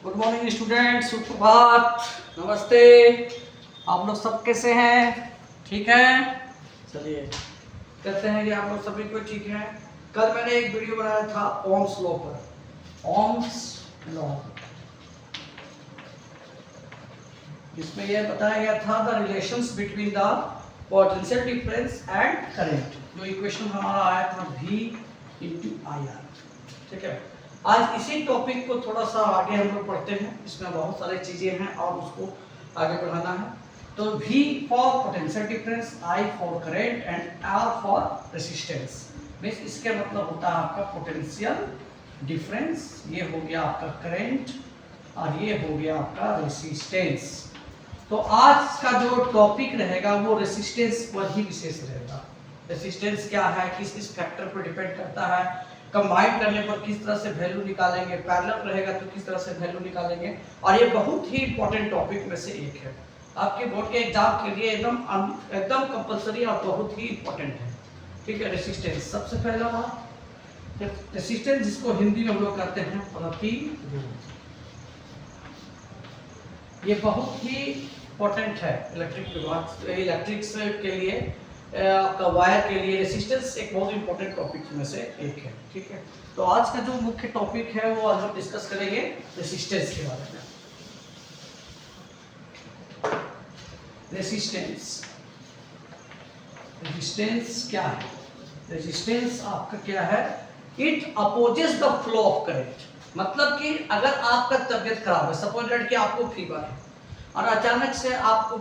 Good morning student, सुप्रभात, नमस्ते। आप लोग सब कैसे हैं? ठीक है। चलिए कहते हैं कि आप लोग सभी को ठीक है। कल मैंने एक वीडियो बनाया था ओम्स लॉ पर, ओम्स लॉ। इसमें यह बताया गया था the relations between the potential difference and current. जो इक्वेशन हमारा आया था V × IR। ठीक है। आज इसी टॉपिक को थोड़ा सा आगे हम लोग पढ़ते हैं। इसमें बहुत सारी चीजें हैं और उसको आगे बढ़ाना है। तो V for potential difference, I for current and R for resistance. Means इसके मतलब होता है आपका पोटेंशियल डिफरेंस, ये हो गया आपका करंट और ये हो गया आपका रेजिस्टेंस। तो आज का जो टॉपिक रहेगा वो रेजिस्टेंस पर ही विशेष रहेगा। रेजिस्टेंस क्या है, किस किस फैक्टर पर डिपेंड करता है, कंबाइन करने पर किस तरह से वैल्यू निकालेंगे, पैरेलल रहेगा तो किस तरह से वैल्यू निकालेंगे। और ये बहुत ही इंपॉर्टेंट टॉपिक में से एक है। आपके बोर्ड के एग्जाम के लिए एकदम कंपलसरी और बहुत ही इंपॉर्टेंट है। ठीक है। रेजिस्टेंस सबसे पहला बात, रेजिस्टेंस जिसको हिंदी में हम लोग करते हैं प्रतिरोध। ये बहुत ही इंपॉर्टेंट है इलेक्ट्रिक्स के लिए, आपका वायर के लिए। रेजिस्टेंस एक बहुत इंपॉर्टेंट टॉपिक में से एक है। ठीक है। तो आज का जो मुख्य टॉपिक है वो आज हम डिस्कस करेंगे रेजिस्टेंस के बारे में। रेजिस्टेंस, रेजिस्टेंस क्या है? रेजिस्टेंस आपका क्या है? It opposes the flow of current. मतलब कि अगर आपका तबीयत खराब है, सपोज दैट कि आपको फीवर है और अचानक से आपको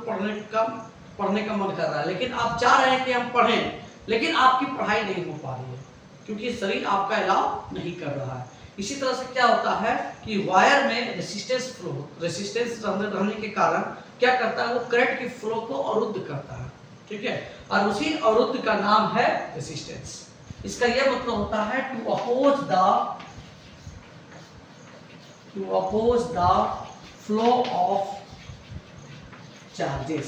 पढ़ने का मन कर रहा है, लेकिन आप चाह रहे हैं कि हम पढ़ें, लेकिन आपकी पढ़ाई नहीं हो पा रही है क्योंकि शरीर आपका अलाउ नहीं कर रहा है। इसी तरह से क्या होता है कि वायर में रेजिस्टेंस रहने के कारण क्या करता है, वो करंट की फ्लो को अवरुद्ध करता है। ठीक है। और उसी अवरुद्ध का नाम है रेजिस्टेंस। इसका यह मतलब होता है to oppose the flow of charges,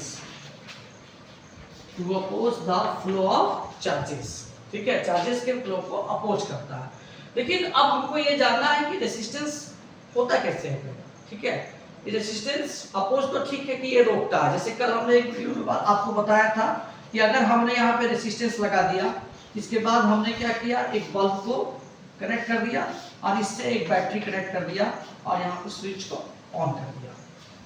to oppose the flow of charges। ठीक है। चार्जेस के फ्लो को अपोज करता है। लेकिन अब हमको ये जानना है कि रेजिस्टेंस होता कैसे है। ठीक है। ये रेजिस्टेंस अपोज तो ठीक है कि ये रोकता है। जैसे कल हमने एक वीडियो में आपको बताया था कि अगर हमने यहाँ पे रेजिस्टेंस लगा दिया, इसके बाद हमने क्या किया, एक बल्ब को कनेक्ट कर दिया और इससे एक बैटरी कनेक्ट कर दिया और यहाँ पर स्विच को ऑन कर दिया।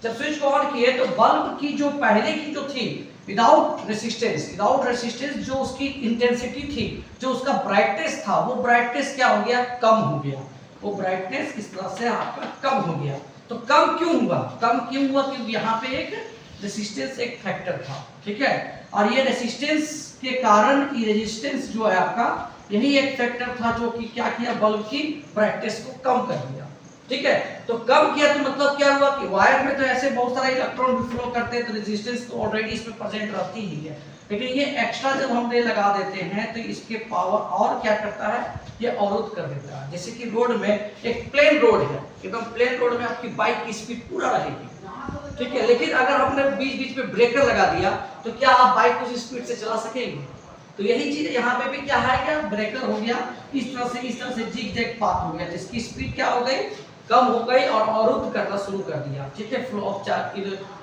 जब स्विच को ऑन किए तो बल्ब की जो पहले की जो थी विदाउट रेजिस्टेंस जो उसकी इंटेंसिटी थी, जो उसका ब्राइटनेस था, वो ब्राइटनेस क्या हो गया, कम हो गया। वो ब्राइटनेस इस तरह से आपका कम हो गया। तो कम क्यों हुआ? क्योंकि यहाँ पे एक रेजिस्टेंस एक फैक्टर था। ठीक है। और ये रेजिस्टेंस के कारण ये रेजिस्टेंस जो है आपका, यही एक फैक्टर था जो कि क्या किया, बल्ब की ब्राइटनेस को कम कर दिया। ठीक है। तो कम किया तो मतलब क्या हुआ कि वायर में तो ऐसे बहुत सारे इलेक्ट्रॉन भी फ्लो करते हैं, तो रेजिस्टेंस तो ऑलरेडी इसमें प्रेजेंट रहती ही है। लेकिन ये एक्स्ट्रा जब हम लगा देते हैं तो इसके पावर और क्या करता है, ये अवरुद्ध कर देता है। जैसे कि रोड में एक प्लेन रोड है, एकदम प्लेन रोड में आपकी बाइक की स्पीड पूरा रहेगी। ठीक है। लेकिन अगर हमने बीच बीच में ब्रेकर लगा दिया तो क्या आप बाइक को स्पीड से चला सकेंगे? तो यही चीज यहाँ पे भी क्या है, क्या ब्रेकर हो गया, इस तरह से जिग-जैग पाथ हो गया, जिसकी स्पीड क्या हो गई, कम हो गई और अवरुद्ध करना शुरू कर दिया। ठीक है। फ्लो ऑफ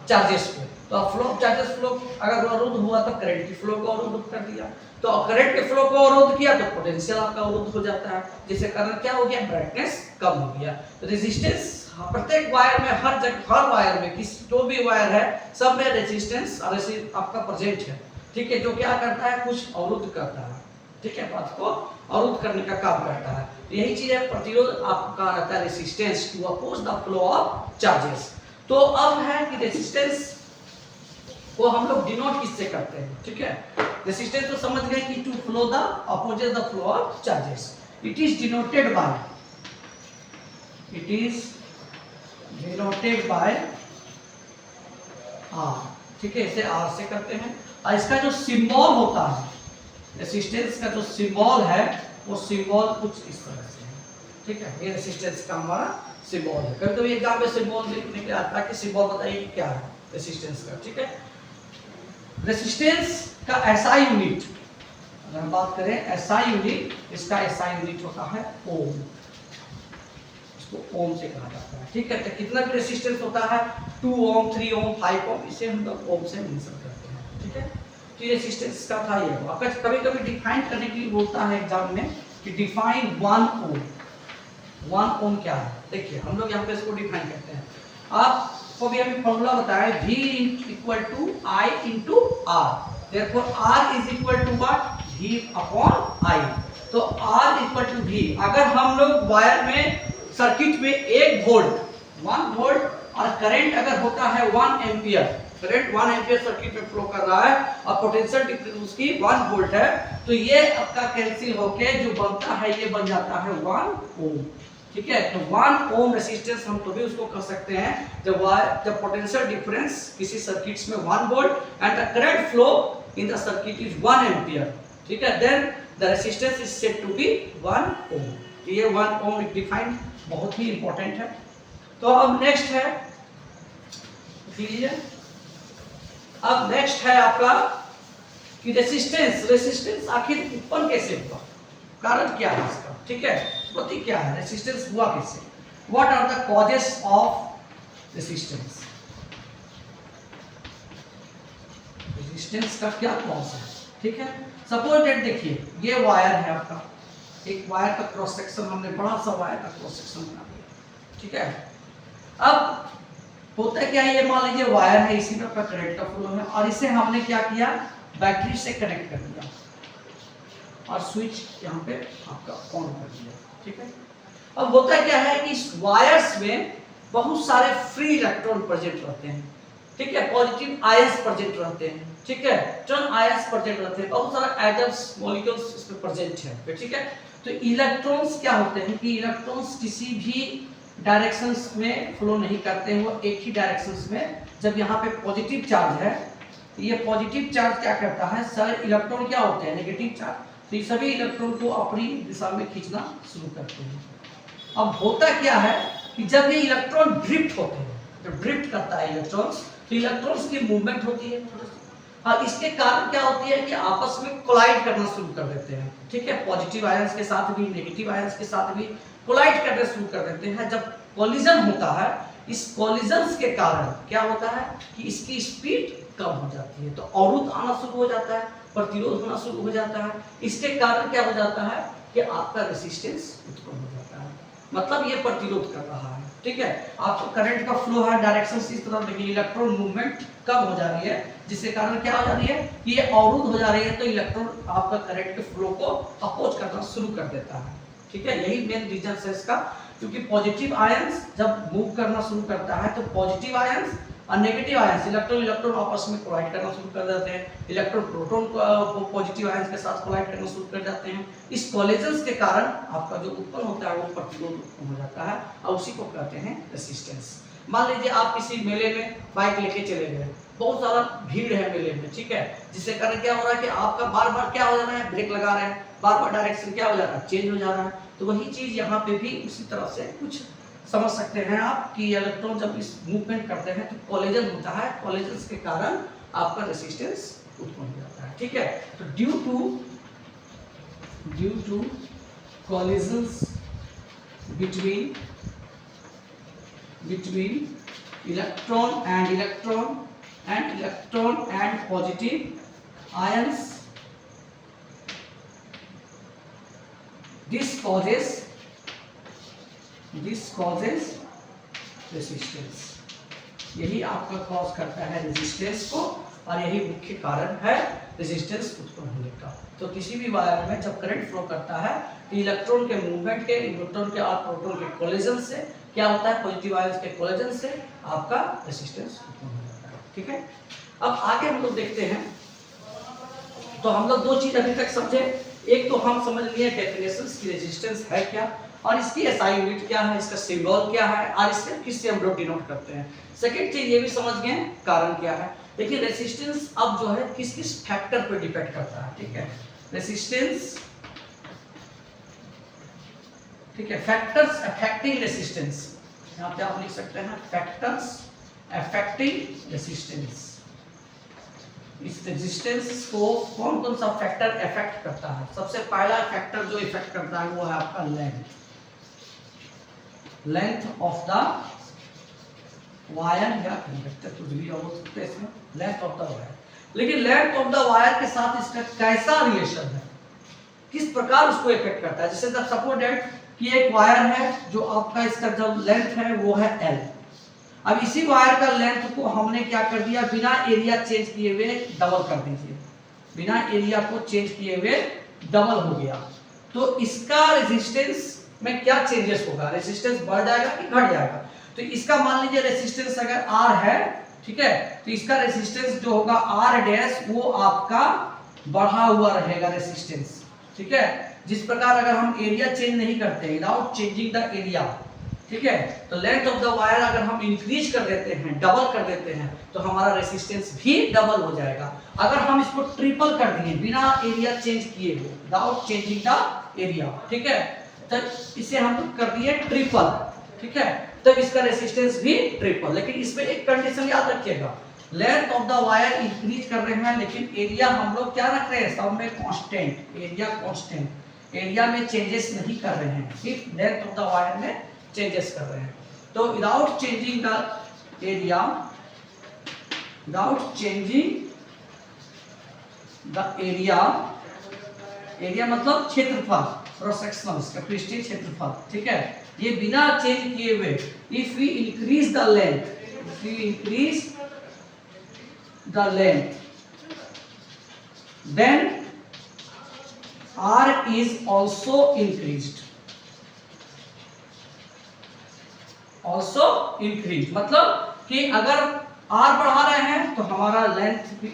चार्जेस को, तो फ्लो ऑफ चार्जेस अगर अवरुद्ध हुआ तो करंट की फ्लो को अवरुद्ध कर दिया। तो करंट के फ्लो को अवरुद्ध किया तो पोटेंशियल आपका अवरुद्ध हो जाता है, जिसके कारण क्या हो गया, ब्राइटनेस कम हो गया। तो रेजिस्टेंस प्रत्येक वायर में, हर वायर में, किस जो भी वायर है सब में रेजिस्टेंस आपका प्रेजेंट है। ठीक है। जो क्या करता है, कुछ अवरुद्ध करता है। ठीक है। बात को अवरुद्ध करने का काम करता है। तो यही चीज है प्रतिरोध आपका रहता है, resistance to oppose the flow of charges. तो अब है कि रेजिस्टेंस को हम लोग डिनोट किससे करते हैं। ठीक है। रेजिस्टेंस तो समझ गए कि to flow the opposes the flow of charges. It is denoted by R। ठीक है। इसे R से करते हैं। और इसका जो सिंबल होता है, रेजिस्टेंस का जो सिंबल है, वो सिंबल कुछ इस तरह से है। ठीक है। ये रेजिस्टेंस का हमारा सिंबल है। कभी कभी एग्जाम में सिंबल लिखने के आता है कि सिंबल बताइए क्या है रेजिस्टेंस का। ठीक है। रेजिस्टेंस का SI यूनिट, अगर हम बात करें SI यूनिट, इसका SI यूनिट होता है ओम। उसको ओम से कहा जाता है। ठीक है, तो कितना भी रेसिस्टेंस होता है 2 ओम, 3 ओम, 5 ओम, इसे हम लोग ओम से मेंशन करते हैं। ठीक है, तो ये रेसिस्टेंस का था। ये आपका कभी-कभी डिफाइन करने के लिए बोलता है एग्जाम में कि डिफाइन 1 ओम। 1 ओम क्या है? देखिए हम लोग यहाँ पे इसको डिफाइन करते हैं। आपको भी अभी फॉर्मूला बताया V equal to I into R। Therefore R is equal to what? V upon I। तो R इक्वल टू V। अगर हम लोग वायर में सर्किट में 1 वोल्ट 1 वोल्ट और करंट अगर होता है 1 एम्पियर, करंट 1 एम्पियर सर्किट में फ्लो कर रहा है और पोटेंशियल डिफरेंस उसकी 1 वोल्ट है, तो ये आपका कैंसिल होके जो बनता है ये बन जाता है 1 ओम। ठीक है, तो 1 ओम रेसिस्टेंस हम तो भी उसको कह सकते हैं जब पोटेंशियल डिफरेंस किसी सर्किट्स में 1 volt and the current flow in the circuit is 1 ampere. ठीक है, then the resistance is said to be 1 ohm. तो ये 1 ओम डिफाइन बहुत ही इंपॉर्टेंट है। तो अब नेक्स्ट है, लीजिए अब नेक्स्ट है आपका कि रेसिस्टेंस आखिर उत्पन्न कैसे हुआ, कारण क्या है इसका। ठीक है, उत्पत्ति क्या है, रेसिस्टेंस हुआ कैसे, what are the causes of resistance. Resistance का क्या कॉज है। ठीक है, सपोज दैट देखिए ये वायर है आपका, एक वायर का क्रॉस सेक्शन हमने बड़ा सा वायर का क्रॉस सेक्शन बना दिया। ठीक है, अब होता क्या है, ये मान लीजिए वायर है, इसी में आपका करंट का फ्लो है और इसे हमने क्या किया, बैटरी से कनेक्ट कर दिया और स्विच यहाँ पे आपका ऑन कर दिया। ठीक है, अब होता क्या है कि इस वायर्स में बहुत सारे फ्री इलेक्ट्रॉन प्रेजेंट रहते हैं। ठीक है, पॉजिटिव आयंस प्रेजेंट रहते हैं। ठीक है, टर्न आयंस प्रेजेंट रहते हैं, बहुत सारे एटम्स मॉलिक्यूल्स इसमें प्रेजेंट है। ठीक है, तो इलेक्ट्रॉन्स क्या होते हैं कि इलेक्ट्रॉन्स किसी भी डायरेक्शंस में फ्लो नहीं करते हैं, वो एक ही डायरेक्शंस में। जब यहाँ पे पॉजिटिव चार्ज है तो ये पॉजिटिव चार्ज क्या करता है, सारे इलेक्ट्रॉन क्या होते हैं नेगेटिव चार्ज, तो ये सभी इलेक्ट्रॉन को अपनी दिशा में खींचना शुरू करते हैं। अब होता क्या है कि जब ये इलेक्ट्रॉन ड्रिफ्ट होते हैं, जब ड्रिफ्ट करता है इलेक्ट्रॉन्स, तो इलेक्ट्रॉन्स की मूवमेंट होती है और इसके कारण क्या होती है कि आपस में कोलाइड करना शुरू कर देते हैं। ठीक है, पॉजिटिव आयंस के साथ भी नेगेटिव आयंस के साथ भी कोलाइड करना शुरू कर देते हैं। जब कोलिजन होता है, इस कोलिजन्स के कारण क्या होता है कि इसकी स्पीड कम हो जाती है, तो अवरुद्ध आना शुरू हो जाता है, प्रतिरोध होना शुरू हो जाता है। इसके कारण क्या हो जाता है कि आपका रेसिस्टेंस उत्पन्न हो जाता है, मतलब ये प्रतिरोध कर रहा है। ठीक है, आपको करंट का फ्लो है, डायरेक्शन इस तरफ, लेकिन इलेक्ट्रॉन मूवमेंट कम हो जा रही है, जिसके कारण क्या हो जा रही है कि ये अवरुद्ध हो जा रही है, तो इलेक्ट्रॉन आपका करंट के फ्लो को अपोज करना शुरू कर देता है। ठीक है, यही मेन रीजन है इसका, क्योंकि पॉजिटिव आयंस जब मूव करना शुरू करता है तो पॉजिटिव आयंस और नेगेटिव आयंस इलेक्ट्रॉन आपस में कोलाइड करना शुरू कर देते हैं, इलेक्ट्रॉन प्रोटॉन को पॉजिटिव आयंस के साथ कोलाइड करना शुरू कर जाते हैं। इस कोलिजन्स के कारण आपका जो उत्पन्न होता है वो प्रतिरोध उत्पन्न हो जाता है और उसी को कहते हैं रेसिस्टेंस। मान लीजिए आप किसी मेले में बाइक लेके चले गए, बहुत सारा भीड़ है मेले में। ठीक है, जिससे कारण क्या हो रहा है कि आपका बार बार क्या हो जा रहा है, ब्रेक लगा रहे हैं, बार बार डायरेक्शन क्या हो जा रहा है, चेंज हो जा रहा है। तो वही चीज यहाँ पे भी उसी तरह से कुछ समझ सकते हैं आप कि इलेक्ट्रॉन जब इस मूवमेंट करते हैं तो कोलिजन होता है, कोलिजन्स के कारण आपका रेसिस्टेंस उत्पन्न हो जाता है। ठीक है, तो due to collisions between electron and positive ions, this causes resistance। यही आपका कॉज करता है रेजिस्टेंस को और यही मुख्य कारण है रेजिस्टेंस उत्पन्न होने का। तो किसी भी वायर में जब करंट फ्लो करता है तो इलेक्ट्रॉन के मूवमेंट के, न्यूट्रॉन के और प्रोटॉन के कोलिजन से क्या होता है, पॉजिटिव आयंस के कोलिजन से आपका रेजिस्टेंस उत्पन्न हो जाता है। ठीक है, अब आगे हम लोग देखते हैं। तो हम लोग दो चीज अभी तक समझे, एक तो हम समझ लिए डेफिनेशंस की रेजिस्टेंस है क्या और इसकी एसआई यूनिट क्या है, इसका सिंबल क्या है और इसके किससे हम लोग डिनोट करते हैं। सेकंड चीज ये भी समझ गए कारण क्या है। देखिए रेजिस्टेंस अब जो है किस किस फैक्टर पर डिपेंड करता है। ठीक है, रेजिस्टेंस, ठीक है, फैक्टर्स अफेक्टिंग रेजिस्टेंस, यहाँ पे आप लिख सकते हैं फैक्टर्स अफेक्टिंग रेजिस्टेंस। इस रेजिस्टेंस को कौन कौन सा फैक्टर इफेक्ट करता है। सबसे पहला फैक्टर जो इफेक्ट करता है वो है आपका length. Length of the wire या कंडक्टर, कुछ भी हो सकता है इसमें, लेंथ ऑफ द वायर। लेकिन लेंथ ऑफ द वायर के साथ इसका कैसा रिलेशन है, किस प्रकार उसको इफेक्ट करता है। जैसे सपोज दैट कि एक वायर है जो आपका इसका जो लेंथ है वो है L। अब इसी वायर का लेंथ को हमने क्या कर दिया, बिना एरिया चेंज किए हुए डबल कर दीजिए, बिना एरिया को चेंज किए हुए डबल हो गया, तो इसका रेजिस्टेंस में क्या चेंजेस होगा, रेजिस्टेंस बढ़ जाएगा कि घट जाएगा। तो इसका मान लीजिए रेजिस्टेंस अगर R है, ठीक है, तो इसका रेजिस्टेंस जो होगा R डैश वो आपका बढ़ा हुआ रहेगा रेजिस्टेंस, ठीक है। जिस प्रकार अगर हम एरिया चेंज नहीं करते विदाउट चेंजिंग द एरिया, ठीक है, तो लेंथ ऑफ द वायर अगर हम इंक्रीज कर देते हैं, डबल कर देते हैं, तो हमारा रेजिस्टेंस भी डबल हो जाएगा। अगर हम इसको ट्रिपल कर दिए बिना एरिया चेंज किए हुए विदाउट चेंजिंग द एरिया, ठीक है, तो इसे हम कर दिए ट्रिपल, ठीक है, तब इसका रेजिस्टेंस भी ट्रिपल। लेकिन इसमें एक कंडीशन याद रखिएगा, length of the wire increase कर रहे हैं लेकिन एरिया हम लोग क्या रख रहे हैं, सब में कांस्टेंट, एरिया कांस्टेंट, एरिया में चेंजेस नहीं कर रहे हैं, सिर्फ लेंथ ऑफ द वायर में चेंजेस कर रहे हैं। तो without changing the area, without changing the area, area मतलब क्षेत्रफल, क्रॉस सेक्शनल, इसका पृष्ठीय क्षेत्रफल, ठीक है, ये बिना चेंज किए हुए, if we increase the length, if we increase the length, then R is also increased, also increased, मतलब कि अगर R बढ़ा रहे हैं तो हमारा लेंथ भी,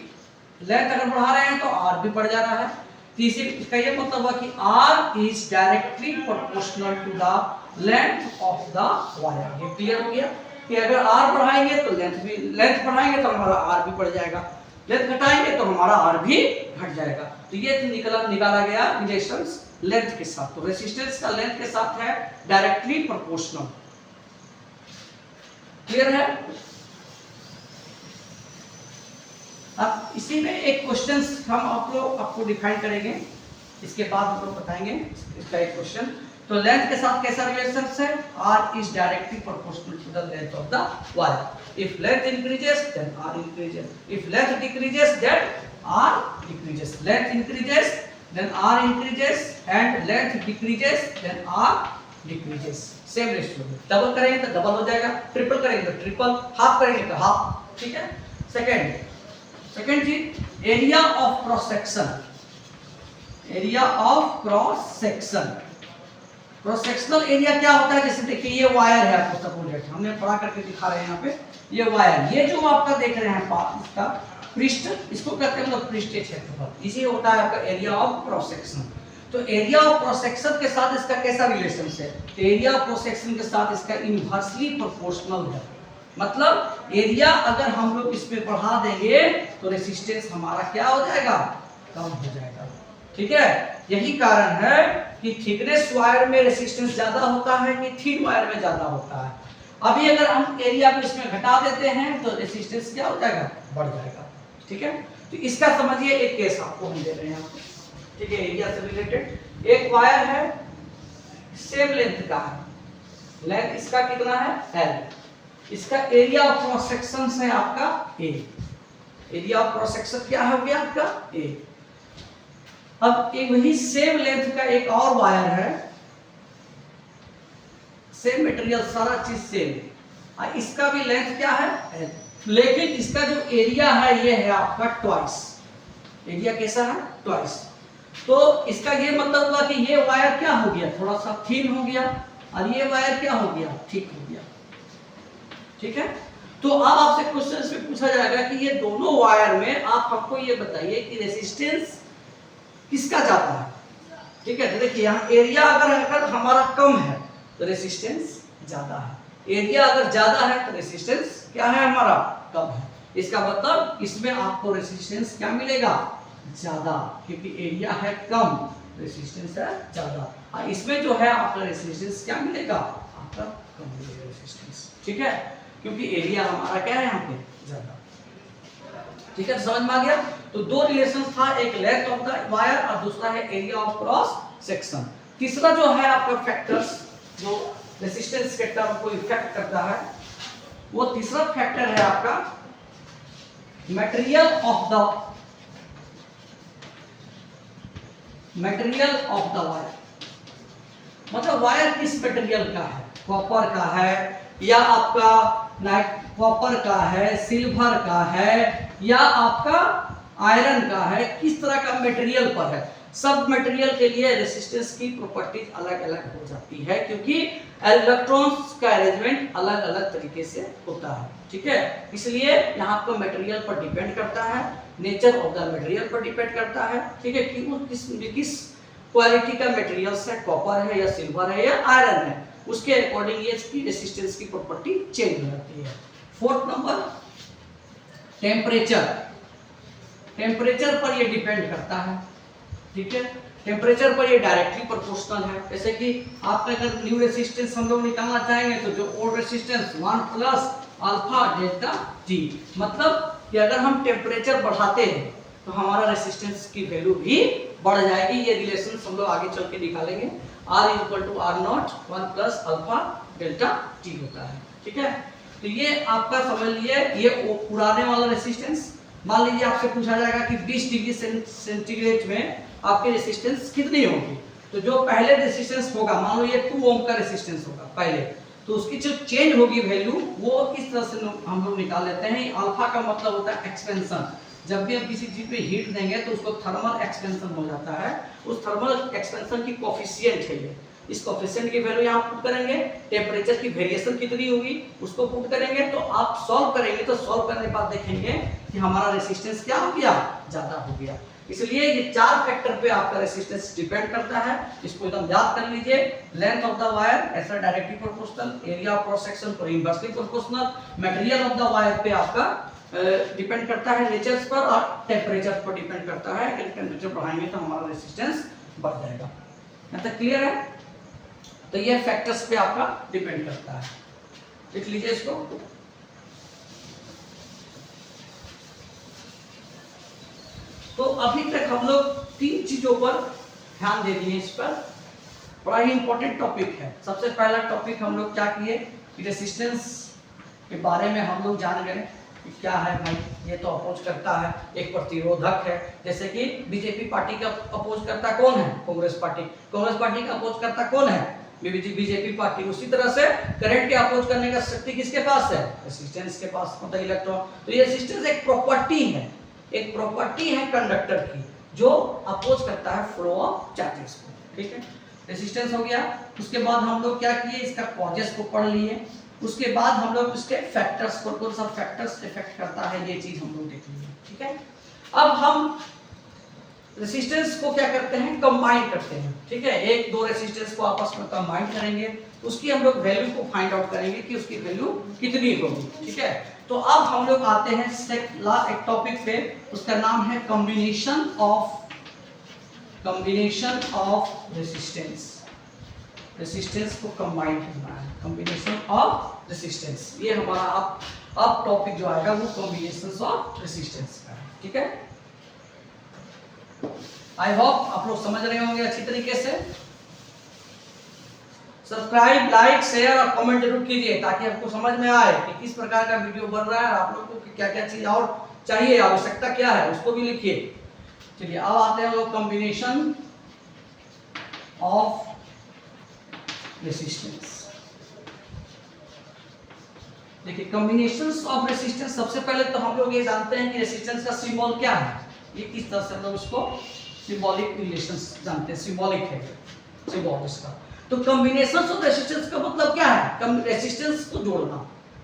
लेंथ अगर बढ़ा रहे हैं तो R भी बढ़ जा रहा है। तीसरी इसका ये मतलब हुआ कि R is directly proportional to the length of the wire। ये क्लियर हो गया कि अगर R बढ़ाएंगे तो लेंथ बढ़ाएंगे तो हमारा R भी बढ़ जाएगा, लेंथ घटाएंगे तो हमारा R भी घट जाएगा। तो ये निकाला गया रिलेशंस लेंथ के साथ। तो रेजिस्टेंस का लेंथ के साथ है डायरेक्टली प्रोपोर्शनल। क्लियर है? अब इसी में एक क्वेश्चन हम आपको डिफाइन करेंगे, इसके बाद हम लोग बताएंगे इसका एक क्वेश्चन। तो लेंथ के साथ कैसा रिलेशन है, R is directly proportional to the length of the wire. If length increases then R increases, if length decreases then R decreases, length increases then R increases and length decreases then R decreases। Same ratio में double करेंगे तो double हो जाएगा, triple करेंगे तो triple, half करेंगे तो half, ठीक है। सेकंड चीज area of cross section, area of cross section, cross sectional area क्या होता है। जैसे देखिए ये वायर है, आपको सपोज हमने पढ़ा करके दिखा रहे हैं यहाँ पे, ये वायर, ये जो आपका देख रहे हैं इसका पृष्ठ, इसको कहते हैं मतलब पृष्ठीय क्षेत्रफल, इसी होता है आपका एरिया ऑफ क्रॉस सेक्शन। तो एरिया ऑफ क्रॉस सेक्शन के साथ इसका कैसा रिलेशन है, तो एरिया ऑफ क्रॉस सेक्शन के साथ इसका इनवर्सली प्रोपोर्शनल है। मतलब एरिया अगर हम लोग इसमें बढ़ा देंगे तो रेजिस्टेंस हमारा क्या हो जाएगा, कम हो जाएगा, ठीक है। यही कारण है कि थिकनेस वायर में रेजिस्टेंस ज्यादा होता है कि थिन वायर में ज्यादा होता है। अभी अगर हम एरिया को इसमें घटा देते हैं तो रेजिस्टेंस क्या हो जाएगा, बढ़ जाएगा, ठीक है। तो इसका समझिए एक केस आपको हम दे रहे हैं, ठीक है, एरिया से रिलेटेड। एक वायर है सेम लेंथ का है, लेंथ इसका कितना है L, इसका एरिया ऑफ क्रॉस सेक्शन है आपका A, area of cross section क्या हो गया आपका A। अब एक वही सेम लेंथ का एक और वायर है, सेम मटेरियल, सारा चीज सेम, और इसका भी लेंथ क्या है L, लेकिन इसका जो एरिया है ये है आपका ट्वाइस, एरिया कैसा है ट्वाइस। तो इसका ये मतलब हुआ कि ये वायर क्या हो गया, थोड़ा सा थिन हो गया, और ये वायर क्या हो गया, थिक हो गया, ठीक है। तो अब आपसे क्वेश्चन में पूछा जाएगा कि ये दोनों वायर में आप हमको ये बताइए कि रेजिस्टेंस किसका ज्यादा है, ठीक है। तो देखिए यहाँ एरिया अगर हमारा कम है तो रेजिस्टेंस ज्यादा है, एरिया अगर ज्यादा है तो रेजिस्टेंस क्या है हमारा, कम है। इसका मतलब इसमें आपको रेजिस्टेंस क्या मिलेगा, ज्यादा, क्योंकि एरिया है कम, रेजिस्टेंस है ज्यादा, और इसमें जो है आपका रेजिस्टेंस क्या मिलेगा, आपका कम मिलेगा रेजिस्टेंस, ठीक है, क्योंकि एरिया हमारा क्या है यहाँ पे ज्यादा, ठीक है। समझ में आ गया। तो दो रिलेशन था, एक लेंथ ऑफ द वायर और दूसरा है एरिया ऑफ क्रॉस सेक्शन। तीसरा जो है आपका फैक्टर्स जो रेसिस्टेंस के टर्म को इफेक्ट करता है, वो तीसरा फैक्टर है आपका मटेरियल ऑफ द वायर। मतलब वायर किस मटेरियल का है, कॉपर का है या आपका कॉपर का है, सिल्वर का है या आपका आयरन का है, किस तरह का मटेरियल पर है। सब मटेरियल के लिए रेसिस्टेंस की प्रॉपर्टीज अलग अलग हो जाती है, क्योंकि इलेक्ट्रॉन्स का अरेंजमेंट अलग अलग तरीके से होता है, ठीक है। इसलिए यहाँ पर मटेरियल पर डिपेंड करता है, नेचर ऑफ द मटेरियल पर डिपेंड करता है, ठीक है, कि वो किस क्वालिटी का मटेरियल्स है, कॉपर है या सिल्वर है या आयरन है, उसके अकॉर्डिंग ये इसकी रेसिस्टेंस की प्रॉपर्टी चेंज हो जाती है। Fourth number temperature. टेम्परेचर पर ये डिपेंड करता है, ठीक है। टेम्परेचर पर ये डायरेक्टली प्रोपोर्शनल है। जैसे कि आपका अगर न्यू रेसिस्टेंस हम लोग निकालना चाहेंगे तो जो old resistance 1 plus alpha delta T, मतलब कि अगर हम टेम्परेचर बढ़ाते हैं तो हमारा रेसिस्टेंस की वैल्यू भी बढ़ जाएगी। ये रिलेशन हम लोग आगे चल के निकालेंगे। R equal to R not 1 plus alpha delta T होता है, ठीक है। तो ये आपका समझ लीजिए, ये पुराने वाला रेसिस्टेंस। मान लीजिए आपसे पूछा जाएगा कि 20 डिग्री सेंटीग्रेड में आपकी रेसिस्टेंस कितनी होगी, तो जो पहले रेसिस्टेंस होगा, मान लो ये 2 ओम का रेसिस्टेंस होगा पहले, तो उसकी जो चेंज होगी वैल्यू वो किस तरह से हम लोग निकाल लेते हैं। अल्फा का मतलब होता है एक्सपेंशन। जब भी हम किसी चीज पे हीट देंगे तो उसको थर्मल एक्सपेंशन हो जाता है। उस थर्मल एक्सपेंशन की कोफिशिएंट है ये। इस कोफिशिएंट की वैल्यू यहाँ पुट करेंगे, टेम्परेचर की वेरिएशन कितनी होगी उसको पुट करेंगे, तो आप सॉल्व करेंगे तो सॉल्व करने के बाद देखेंगे कि हमारा रेसिस्टेंस क्या हो गया, ज्यादा हो गया। इसलिए ये 4 फैक्टर पे आपका रेसिस्टेंस डिपेंड करता है। इसको एकदम याद कर लीजिए। लेंथ ऑफ द वायर ऐसा directly proportional, area of cross section पर inversely proportional, material of the wire पे आपका डिपेंड करता है नेचर्स पर, और टेम्परेचर पर डिपेंड करता है। अगर टेम्परेचर बढ़ाएंगे तो हमारा रेसिस्टेंस बढ़ जाएगा। यहाँ तक क्लियर है? तो ये फैक्टर्स पे आपका डिपेंड करता है। लिख लीजिए इसको। तो अभी तक हम लोग 3 चीजों पर ध्यान दे दिए। इस पर बड़ा ही इंपॉर्टेंट टॉपिक है। सबसे पहला टॉपिक हम लोग क्या किए कि रेसिस्टेंस के बारे में हम लोग जान गए कि क्या है भाई, ये तो अपोज करता है, एक प्रतिरोधक है। जैसे कि बीजेपी पार्टी का अपोज करता कौन है, कांग्रेस पार्टी। कांग्रेस पार्टी का अपोज करता कौन है, बीजेपी पार्टी। उसी तरह से करंट के अपोज करने का शक्ति किसके पास है, रेसिस्टेंस के पास, मतलब इलेक्ट्रॉन। तो ये रेसिस्टेंस एक प्रॉपर्टी है, एक प्रॉपर्टी है कंडक्टर की, जो अपोज करता है फ्लो ऑफ चार्जेस को, ठीक है। रेसिस्टेंस हो गया। उसके बाद हम लोग क्या किए, इसका कॉजेस को पढ़ लिए। उसके बाद हम लोग इसके फैक्टर्स को, कौन सा फैक्टर्स इफेक्ट करता है, ये चीज हम लोग देख लिए, ठीक है। अब हम रेसिस्टेंस को क्या करते हैं, कंबाइन करते हैं, ठीक है। 1-2 रेसिस्टेंस को आपस में कंबाइन करेंगे, उसकी हम लोग वैल्यू को फाइंड आउट करेंगे कि उसकी वैल्यू कितनी होगी, ठीक है। तो अब हम लोग आते हैं एक टॉपिक पे, उसका नाम है कॉम्बिनेशन ऑफ रेसिस्टेंस को कंबाइन करना है, कॉम्बिनेशन ऑफ रेसिस्टेंस। ये हमारा अब टॉपिक जो आएगा वो कॉम्बिनेशन ऑफ रेसिस्टेंस का है, ठीक है। आई होप आप लोग समझ रहे होंगे अच्छी तरीके से। सब्सक्राइब, लाइक, शेयर और कमेंट जरूर कीजिए ताकि आपको समझ में आए कि किस प्रकार का वीडियो बन रहा है, आप लोग को क्या क्या चीज और चाहिए, आवश्यकता क्या है, उसको भी लिखिए। चलिए अब आते हैं लोग कॉम्बिनेशन ऑफ रेसिस्टेंस। देखिए कॉम्बिनेशंस ऑफ रेसिस्टेंस, सबसे पहले तो हम लोग ये जानते हैं कि रेसिस्टेंस का सिंबल क्या है। ये किस तरह से हम लोग इसको सिंबॉलिक रिलेशंस जानते हैं, सिंबॉलिक है सिंबल इसका। तो कॉम्बिनेशंस ऑफ रेसिस्टेंस का मतलब क्या है, रेसिस्टेंस को जोड़ना,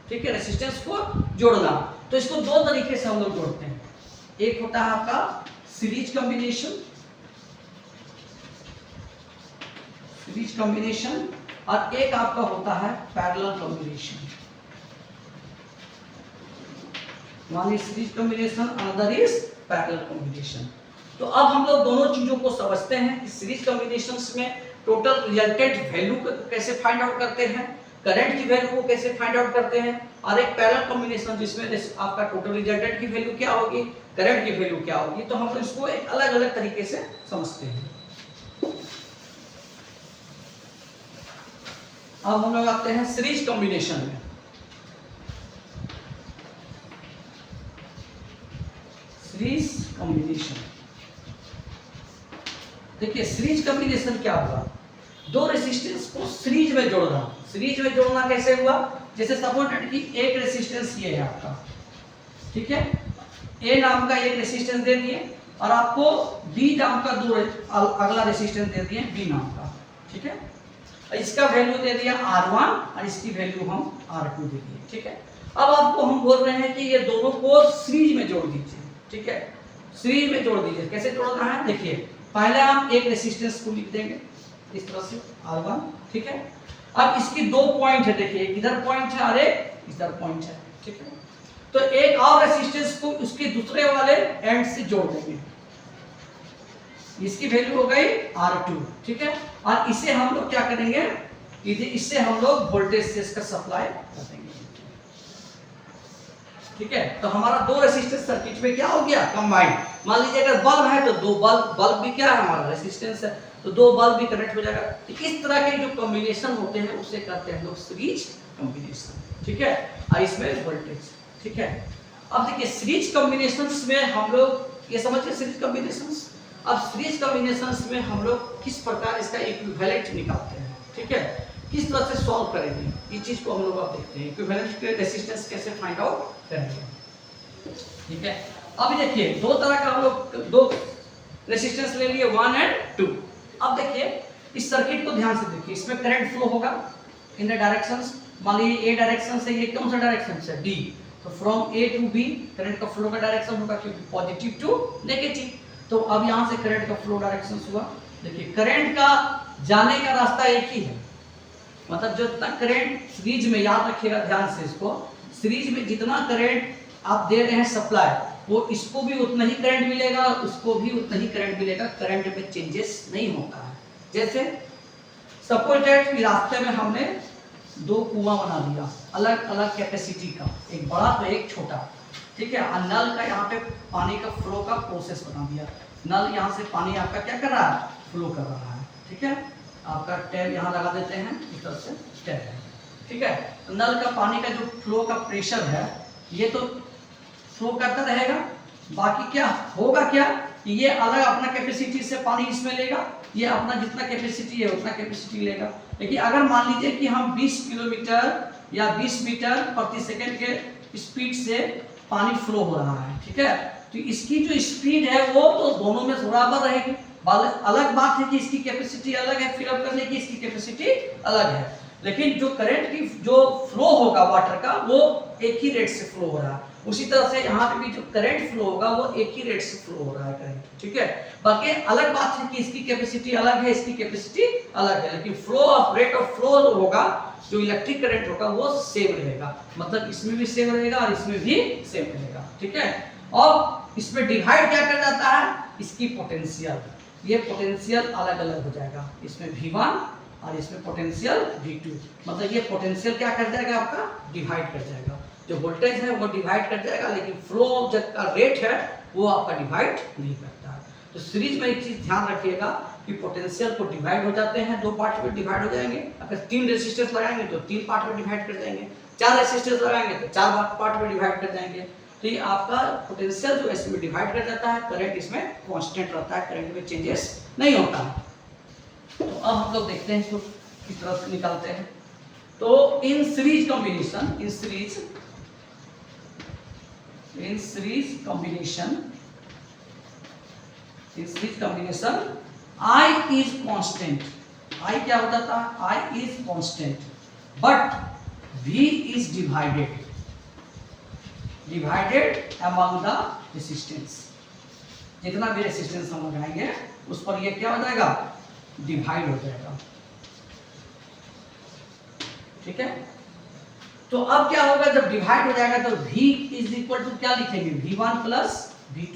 ठीक है, रेसिस्टेंस को जोड़ना। तो इसको 2 तरीके से हम लोग जोड़ते हैं। एक होता है आपका सीरीज कॉम्बिनेशन और एक आपका होता है parallel combination. One is series combination, another is parallel combination। तो अब हम लोग दोनों चीजों को समझते हैं कि सीरीज कॉम्बिनेशंस में टोटल रिजल्टेंट वैल्यू को कैसे फाइंड आउट करते हैं, करंट की वैल्यू को कैसे फाइंड आउट करते हैं, और एक पैरेलल कॉम्बिनेशन जिसमें आपका टोटल रिजल्टेंट की वैल्यू क्या होगी, करंट की वैल्यू क्या होगी। तो हम इसको एक अलग अलग तरीके से समझते हैं। अब हम लोग आते हैं सीरीज कॉम्बिनेशन में। सीरीज कॉम्बिनेशन, देखिए सीरीज कॉम्बिनेशन क्या हुआ, दो रेसिस्टेंस को सीरीज में जोड़ना। सीरीज में जोड़ना कैसे हुआ, जैसे सपोर्टेड कि एक रेसिस्टेंस ये है आपका, ठीक है, ए नाम का एक रेसिस्टेंस दे दिए और आपको बी नाम का अगला रेसिस्टेंस दे दिए बी नाम का, ठीक है, इसका वैल्यू दे दिया R1 और इसकी वैल्यू हम R2 दे दिए, ठीक है। अब आपको हम बोल रहे हैं कि ये दोनों को सीरीज में जोड़ दीजिए, ठीक है, सीरीज में जोड़ दीजिए। कैसे जोड़ना है, देखिए पहले हम एक रेसिस्टेंस को लिख देंगे इस तरह से R1, ठीक है। अब इसकी दो पॉइंट है, देखिए एक इधर पॉइंट है और एक इधर पॉइंट है, ठीक है। तो एक और रेसिस्टेंस को उसके दूसरे वाले एंड से जोड़ देंगे, इसकी वैल्यू हो गई R2, ठीक है। और इसे हम लोग क्या करेंगे, इससे हम लोग वोल्टेज से इसका सप्लाई कर देंगे, ठीक है। तो हमारा दो रेसिस्टेंस सर्किट में क्या हो गया, कंबाइंड। मान लीजिए अगर बल्ब है तो दो बल्ब भी क्या है, हमारा रेसिस्टेंस है, तो दो बल्ब भी कनेक्ट हो जाएगा। तो इस तरह के जो कॉम्बिनेशन होते हैं उसे कहते हैं लोग सीरीज कॉम्बिनेशन, ठीक है। और इसमें वोल्टेज, ठीक है। अब देखिए सीरीज कॉम्बिनेशंस में हम लोग ये समझिए सीरीज कॉम्बिनेशंस। अब सीरीज कॉम्बिनेशंस में हम लोग किस प्रकार इसका इक्विवेलेंट निकालते हैं, ठीक है, किस तरह से सॉल्व करेंगे, ये चीज को हम लोग अब देखते हैं। इक्विवेलेंट के रेजिस्टेंस कैसे फाइंड आउट करेंगे, ठीक है। अब देखिए दो तरह का हम लोग दो रेजिस्टेंस ले लिए, 1 और 2। अब देखिए इस सर्किट को ध्यान से देखिए, इसमें करंट फ्लो होगा इन द डायरेक्शंस। मान लीजिए ए डायरेक्शन से, ये कौन सा डायरेक्शन से, डी, तो from A to B current का फ्लो का डायरेक्शन होगा, क्योंकि पॉजिटिव टू नेगेटिव। तो अब यहाँ से करंट का फ्लो डायरेक्शन हुआ, देखिए करंट का जाने का रास्ता एक ही है, मतलब जो तक करंट सीरीज में, याद रखिएगा ध्यान से इसको, सीरीज में जितना करंट आप दे रहे हैं सप्लाई, वो इसको भी उतना ही करंट मिलेगा, उसको भी उतना ही करंट मिलेगा, करंट में चेंजेस नहीं होता है। जैसे सपोज दैट रास्ते में हमने दो कुआं बना दिया अलग अलग कैपेसिटी का, एक बड़ा तो एक छोटा, ठीक है। और नल का यहाँ पे पानी का फ्लो का प्रोसेस बना दिया, नल यहाँ से पानी आपका क्या कर रहा है, फ्लो कर रहा है, ठीक है। आपका टैप यहाँ लगा देते हैं, इस तरह से टैप है, ठीक है। तो नल का पानी का जो फ्लो का प्रेशर है ये तो फ्लो करता रहेगा, बाकी क्या होगा, क्या कि ये अलग अपना कैपेसिटी से पानी इसमें लेगा, ये अपना जितना कैपेसिटी है उतना कैपेसिटी लेगा। लेकिन अगर मान लीजिए कि हम 20 किलोमीटर या 20 मीटर प्रति सेकंड के स्पीड से पानी फ्लो हो रहा है, ठीक है, तो इसकी जो स्पीड है वो तो दोनों में बराबर रहेगी। अलग बात है कि इसकी कैपेसिटी अलग है, फिलअप करने की इसकी कैपेसिटी अलग है, लेकिन जो करंट की जो फ्लो होगा वाटर का वो एक ही रेट से फ्लो हो रहा है। उसी तरह से यहाँ पे भी जो करंट फ्लो होगा वो एक ही रेट से फ्लो हो रहा है करंट, ठीक है। बाकी अलग बात है कि इसकी कैपेसिटी अलग है, इसकी कैपेसिटी अलग है, लेकिन flow of rate of flow होगा, जो इलेक्ट्रिक करंट होगा वो सेम रहेगा, मतलब इसमें भी सेम रहेगा और इसमें भी सेम रहेगा, ठीक है। और इसमें डिवाइड क्या कर जाता है, इसकी पोटेंशियल, ये पोटेंशियल अलग अलग हो जाएगा, इसमें V1 और इसमें पोटेंशियल V2, मतलब ये पोटेंशियल क्या कर जाएगा, आपका डिवाइड कर जाएगा। जो वोल्टेज है वो डिवाइड कर जाएगा, लेकिन फ्लो का रेट है वो आपका डिवाइड नहीं करता है। तो सीरीज में एक चीज ध्यान रखिएगा कि पोटेंशियल को डिवाइड हो जाते हैं, दो पार्ट में डिवाइड हो जाएंगे। अगर 3 रेजिस्टेंस लगाएंगे तो 3 पार्ट में डिवाइड कर जाएंगे, 4 रेजिस्टेंस लगाएंगे तो 4 पार्ट में डिवाइड कर जाएंगे। तो ये आपका पोटेंशियल जो इसमें डिवाइड कर जाता है, करंट इसमें कांस्टेंट रहता है, करंट में चेंजेस नहीं होता है। तो अब हम लोग देखते हैं इसको किस तरह से निकालते हैं। तो in series combination, in series combination I is constant, I क्या हो जाता है, I is constant, but V is divided among the resistance। जितना भी रेसिस्टेंस हम लगाएंगे उस पर ये क्या हो जाएगा, डिवाइड हो जाएगा, ठीक है। तो अब क्या होगा, जब डिवाइड हो जाएगा तो V इज इक्वल टू क्या लिखेंगे, V1 प्लस V2,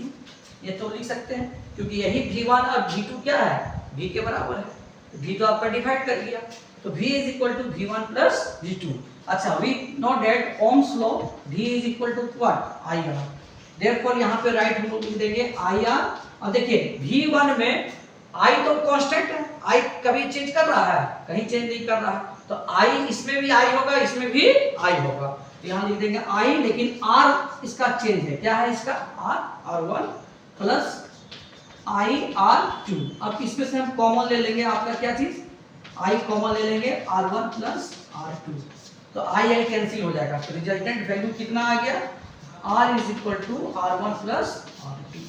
ये तो लिख सकते हैं क्योंकि यही V1 और V2 क्या है, V के बराबर है। V तो आपका डिवाइड कर लिया, तो V is equal to V1 plus V2। अच्छा, we know that ohm's law, V is equal to what, IR। Therefore यहाँ पे राइट हम लोग लिख देंगे IR। और देखिए V1 में I तो कांस्टेंट है, I कभी चेंज कर रहा है, कहीं चेंज नहीं कर रहा है, तो आई इसमें भी आई होगा, इसमें भी आई होगा, तो यहाँ लिख देंगे आई, लेकिन आर इसका चेंज है, क्या है इसका R1 प्लस IR2। अब इसमें से हम कॉमन ले लेंगे, आपका क्या चीज आई कॉमन ले लेंगे, R1 प्लस R2, तो आई कैंसिल हो जाएगा, तो रिजल्टेंट वैल्यू कितना आ गया R is equal to R1 plus R2।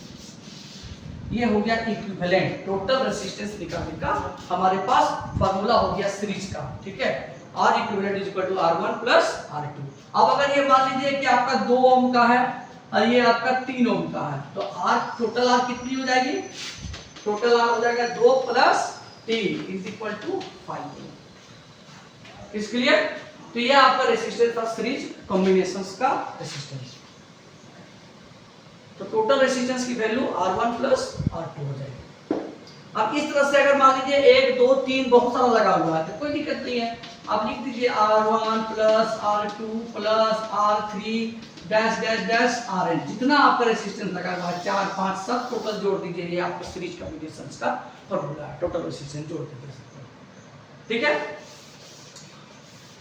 ये हो गया इक्विवेलेंट टोटल रेसिस्टेंस निकालने का हमारे पास फार्मूला हो गया सीरीज का, ठीक है। R equivalent is equal to R1 plus R2। अब अगर ये मान लीजिए कि आपका 2 ओम का है और ये आपका 3 ओम का है, तो R टोटल R कितनी हो जाएगी, टोटल R हो जाएगा 2 प्लस 3 इज इक्वल टू 5। इसके लिए तो ये आपका रेसिस्टेंस था सीरीज कॉम्बिनेशंस का रेसिस्टेंस। तो टोटल रेसिस्टेंस की वैल्यू R1 प्लस R2 हो जाएगी। अब इस तरह से अगर मान लीजिए 1 2 3 बहुत सारा लगा हुआ है तो कोई दिक्कत नहीं है, आप लिख दीजिए R1 plus R2 plus R3 dash dash dash RN, जितना आपका रेसिस्टेंस लगा हुआ है 4 5 सब टोटल जोड़ दीजिए, ये आपका सीरीज कॉम्बिनेशंस का फॉर्मूला है, टोटल रेसिस्टेंस जोड़ दीजिए, ठीक है।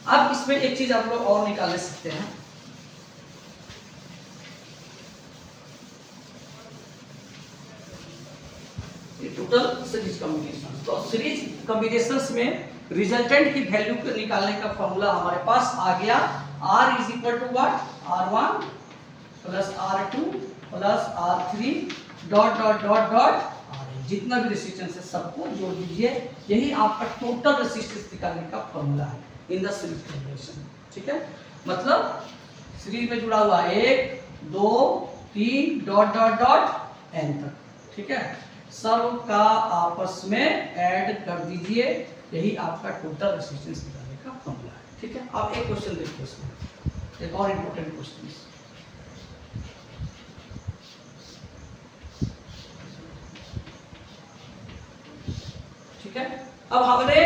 अब इसमें एक चीज आप लोग और निकाल सकते हैं, टोटल सीरीज कॉम्बिनेशन। तो सीरीज कॉम्बिनेशंस में रिजल्टेंट की वैल्यू को निकालने का फॉर्मूला हमारे पास आ गया R is equal to what, R1 plus R2 plus R3 dot dot dot dot RN, जितना भी रेसिस्टेंस है सबको जोड़ दीजिए, यही आपका टोटल रेसिस्टेंस निकालने का फॉर्मूला है इन द सीरीज कॉम्बिनेशन, ठीक है। मतलब सीरीज में जुड़ा हुआ 1 2 3 डॉट डॉट डॉट n तक, ठीक है, सब का आपस में ऐड कर दीजिए, यही आपका टोटल रेसिस्टेंस निकालने का फॉर्मूला है, ठीक है। अब एक क्वेश्चन देखिए, इसमें एक और इंपॉर्टेंट क्वेश्चन, ठीक है। अब हमने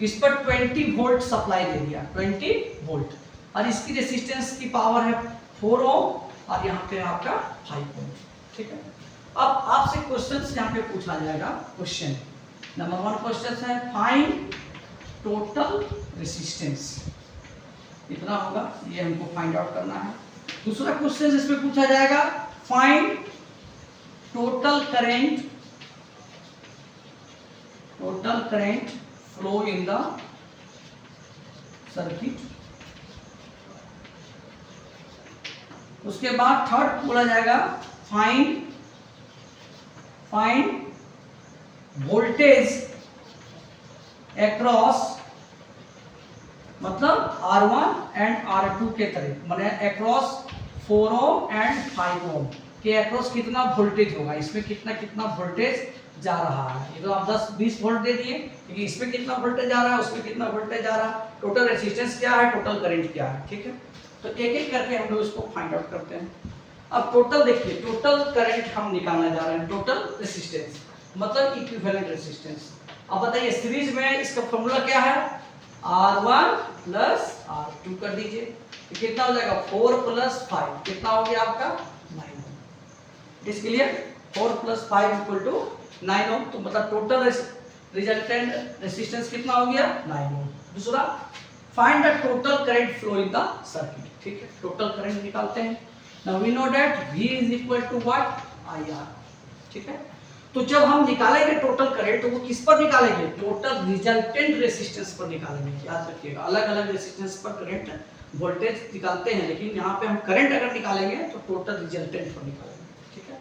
इस पर 20 वोल्ट सप्लाई दे दिया, 20 वोल्ट, और इसकी रेसिस्टेंस की पावर है 4 ओम और यहाँ पे आपका 5 ओम, ठीक है। अब आपसे क्वेश्चंस यहाँ पे पूछा जाएगा, क्वेश्चन नंबर 1 क्वेश्चन है फाइंड टोटल रेसिस्टेंस, इतना होगा, ये हमको फाइंड आउट करना है। दूसरा क्वेश्चन इसमें पूछा जाएगा find total current flow in the circuit. उसके बाद थर्ड बोला जाएगा फाइंड वोल्टेज अक्रॉस, मतलब R1 एंड R2 के तरह, माने अक्रॉस 4 ओम एंड 5 ओम के अक्रॉस कितना वोल्टेज होगा, इसमें कितना कितना वोल्टेज जा रहा है। ये तो आप 10-20 वोल्ट दे दिए, क्योंकि इसमें कितना वोल्टेज जा रहा है, उसमें कितना वोल्टेज जा रहा है, टोटल रेसिस्टेंस क्या है, टोटल करंट क्या है, ठीक है। तो एक एक करके हम लोग इसको फाइंड आउट करते हैं। अब टोटल देखिए, टोटल करंट हम निकालने जा रहे हैं, टोटल रेसिस्टेंस मतलब इक्विवेलेंट रेसिस्टेंस। अब बताइए सीरीज में इसका फॉर्मूला क्या है, R1 प्लस R2 कर दीजिए, तो कितना हो जाएगा 4 प्लस 5, कितना हो गया आपका 9 ओम। इसके लिए 4 प्लस 5 इक्वल टू 9 ओम, तो मतलब टोटल रिजल्टेंट रेसिस्टेंस कितना हो गया 9 ओम। दूसरा find the total current flow in the circuit, ठीक है, टोटल करंट निकालते हैं। Now we know that V is equal to what, IR, ठीक है। तो जब हम निकालेंगे टोटल करंट तो वो किस पर निकालेंगे, टोटल रिजल्टेंट रेसिस्टेंस पर निकालेंगे, याद रखिएगा। अलग अलग रेसिस्टेंस पर करंट वोल्टेज निकालते हैं, लेकिन यहाँ पे हम करंट अगर निकालेंगे तो टोटल रिजल्टेंट पर निकालेंगे, ठीक है।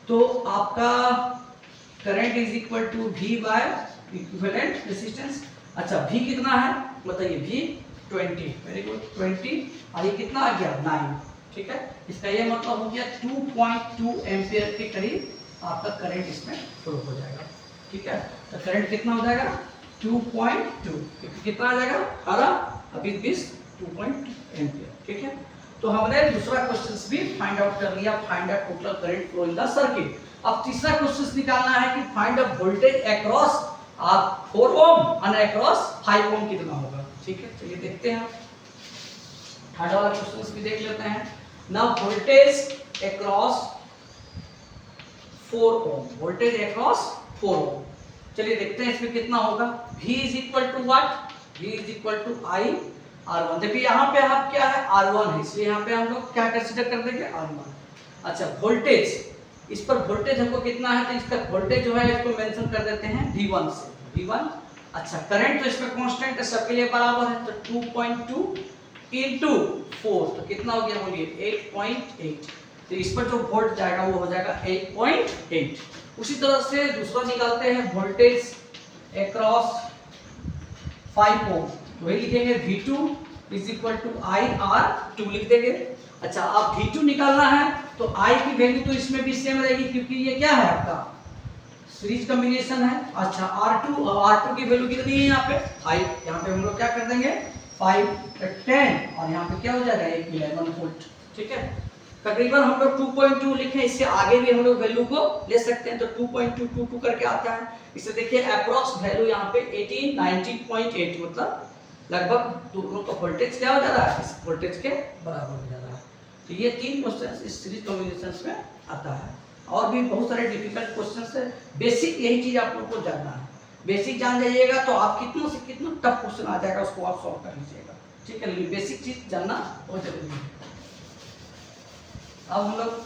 तो आपका current is equal to V by equivalent resistance. अच्छा V कितना है बताइए, V 20, वेरी गुड 20, और ये कितना आ गया 9, ठीक है। इसका ये मतलब हो गया 2.2 एम्पियर के करीब आपका करंट इसमें फ्लो हो जाएगा, ठीक है। तो करंट कितना हो जाएगा 2.2, कितना आ जाएगा 18 अभी 20 2.2 एम्पियर, ठीक है। तो हमने दूसरा क्वेश्चन भी फाइंड आउट कर लिया, find the total current flow in the circuit. अब तीसरा क्वेश्चन निकालना है कि फाइंड द वोल्टेज अक्रॉस 4 ओम और अक्रॉस 5 ओम कितना होगा, ठीक है। चलिए देखते हैं, थर्ड वाला क्वेश्चन भी देख लेते हैं। Now voltage across 4 ohm, voltage across 4 ohm, चलिए देखते हैं इसमें कितना होगा। V is equal to what, V is equal to I R1। देखिए यहाँ पे आप क्या है R1 है, इसलिए यहाँ पे हम लोग क्या कंसीडर कर देंगे R1। अच्छा वोल्टेज, इस पर वोल्टेज हमको कितना है तो इसका वोल्टेज जो है इसको मेंशन कर देते हैं V1 से, V1। अच्छा करंट तो इसका कांस्टेंट है, सबके लिए बराबर है, तो 2.2 इनटू 4 तो कितना हो गया बोलिए 8.8। तो इस पर जो वोल्ट जाएगा वो हो जाएगा 8.8। उसी तरह से दूसरा निकालते हैं वोल्टेज अक्रॉस 5 ओम, तो वही लिखेंगे V2 is equal to IR2 लिख देंगे। अच्छा अब V2 निकालना है तो I की वैल्यू तो इसमें भी सेम रहेगी क्योंकि ये क्या है आपका सीरीज कॉम्बिनेशन है। अच्छा R2 की वैल्यू कितनी है यहाँ पे 5, यहाँ पे हम लोग क्या कर देंगे 5 10 और यहाँ पे क्या हो जाएगा 11 वोल्ट। ठीक है तकरीबन हम लोग 2.2 लिखे, इससे आगे भी हम लोग वैल्यू को ले सकते हैं तो 2.222 करके आता है। इसे देखिए अप्रॉक्स वैल्यू यहाँ पे 18 19.8 मतलब लगभग दोनों का वोल्टेज क्या हो जा रहा है इस वोल्टेज के बराबर हो जा रहा है। तो ये 3 क्वेश्चंस इस सीरीज कॉम्बिनेशंस में आता है। और भी बहुत सारे डिफिकल्ट क्वेश्चंस है, बेसिक यही चीज आप लोग को जानना है। बेसिक जान जाइएगा तो आप कितना से कितना टफ क्वेश्चन आ जाएगा उसको आप सॉल्व कर लीजिएगा। ठीक है लेकिन बेसिक चीज जानना बहुत जरूरी है। अब हम लोग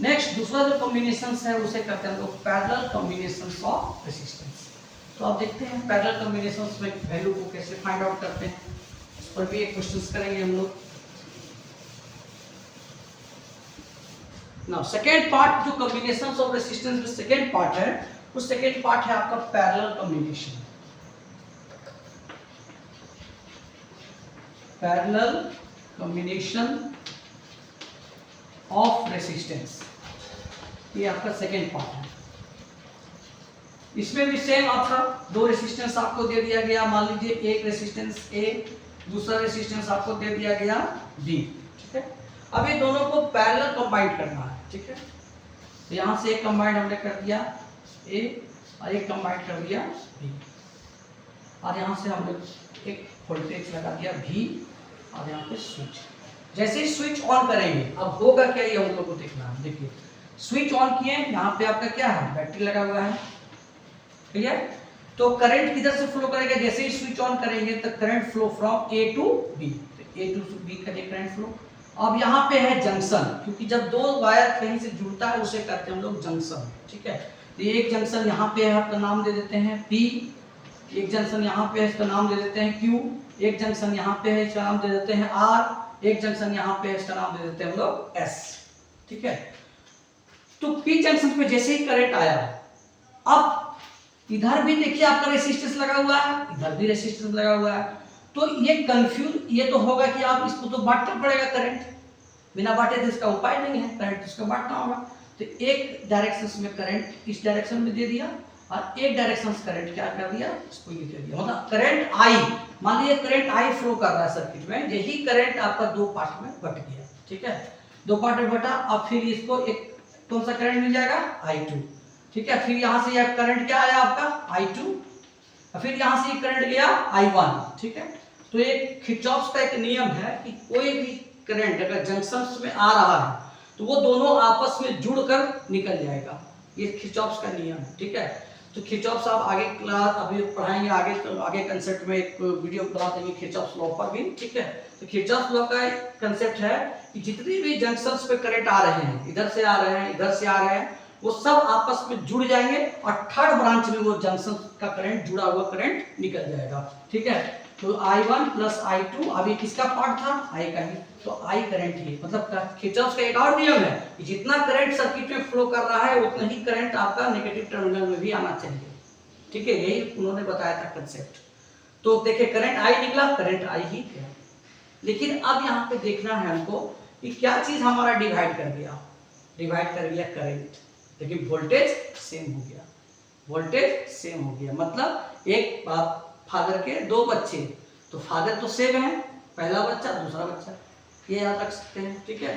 नेक्स्ट दूसरा जो कॉम्बिनेशंस है उसे करते हैं हम लोग पैरेलल कॉम्बिनेशंस ऑफ रेजिस्टेंस। तो आप देखते हैं पैरेलल कॉम्बिनेशंस में वैल्यू को कैसे फाइंड आउट करते हैं, इस पर भी एक क्वेश्चंस करेंगे हम लोग। नाउ सेकेंड पार्ट जो कॉम्बिनेशंस ऑफ रेजिस्टेंस में सेकेंड पार्ट है उस सेकेंड पार्ट है आपका parallel combination. Parallel combination of resistance, ये आपका सेकेंड पार्ट है। इसमें भी सेम आपका दो रेजिस्टेंस आपको दे दिया गया, मान लीजिए एक रेजिस्टेंस A दूसरा रेजिस्टेंस आपको दे दिया गया B। ठीक है अब ये दोनों को पैरेलल कंबाइन करना है। ठीक है तो यहां से एक कंबाइन हमने कर दिया A और एक कंबाइन कर दिया B और यहां से हमने एक वोल्टेज लगा दिया V और यहाँ पे स्विच। जैसे ही स्विच ऑन करेंगे अब होगा क्या ये हम लोग को देखना है। देखिए स्विच ऑन किए, यहाँ पे आपका क्या है बैटरी लगा हुआ है। ठीक है तो करंट किधर से फ्लो करेगा, जैसे ही स्विच ऑन करेंगे तो current flow from A to B, तो A टू B का करंट फ्लो। अब यहाँ पे है जंक्शन, क्योंकि जब दो वायर कहीं से जुड़ता है उसे कहते हैं हम लोग जंक्शन। ठीक है तो एक जंक्शन यहाँ पे है आपका नाम दे देते हैं P, एक जंक्शन यहाँ पे है इसका नाम दे देते हैं Q, एक जंक्शन यहाँ पे है इसका नाम दे देते हैं R, एक जंक्शन यहाँ पे है इसका नाम दे देते हैं हम लोग S। ठीक है तो P जंक्शन पे जैसे ही करंट आया, अब इधर भी देखिए आपका रेजिस्टेंस लगा हुआ है, इधर भी रेजिस्टेंस लगा हुआ है, तो ये कंफ्यूज ये तो होगा कि आप इसको तो बांटना पड़ेगा करंट, बिना बांटे तो इसका उपाय नहीं है, करंट इसको बांटना होगा। तो एक डायरेक्शन में करंट इस डायरेक्शन में दे दिया और एक डायरेक्शन से करंट क्या कर दिया इसको ये दे दिया, मतलब करंट I, मान लीजिए करंट I फ्लो कर रहा है सर्किट में, यही करंट आपका दो पार्ट में बट गया। ठीक है दो पार्ट में बटा, अब फिर इसको एक कौन सा करंट मिल जाएगा I2। ठीक है फिर यहां से यह करंट क्या आया आपका I2, फिर यहां से ये करंट गया I1। ठीक है तो एक किरचॉफ का एक नियम है कि कोई भी करंट अगर जंक्शन में आ रहा है तो वो दोनों आपस में जुड़कर निकल जाएगा, ये किरचॉफ का नियम है। ठीक है तो किरचॉफ आप आगे क्लास अभी पढ़ाएंगे, आगे तो आगे कंसेप्ट में एक वीडियो बना देंगे किरचॉफ लॉ पर भी। ठीक है तो किरचॉफ लॉ का कंसेप्ट है कि जितनी भी जंक्शंस पे करंट आ रहे हैं, इधर से आ रहे हैं इधर से आ रहे हैं, वो सब आपस में जुड़ जाएंगे और थर्ड ब्रांच में वो जंक्शन का करंट जुड़ा हुआ करंट निकल जाएगा। ठीक है तो I1 प्लस I2, अभी किसका पार्ट था I का ही, तो I करंट ही, मतलब किरचॉफ का एक और नियम है कि जितना करंट सर्किट में फ्लो कर रहा है उतना ही करंट आपका नेगेटिव टर्मिनल में भी आना चाहिए। ठीक है यही उन्होंने बताया था कंसेप्ट। तो देखिए करंट I निकला, करंट I ही था, लेकिन अब यहाँ पे देखना है हमको कि क्या चीज हमारा डिवाइड कर गया, डिवाइड कर गया करंट, लेकिन वोल्टेज सेम हो गया, वोल्टेज सेम हो गया। मतलब एक फादर के दो बच्चे, तो फादर तो सेम है, पहला बच्चा दूसरा बच्चा, ये याद रख सकते हैं। ठीक है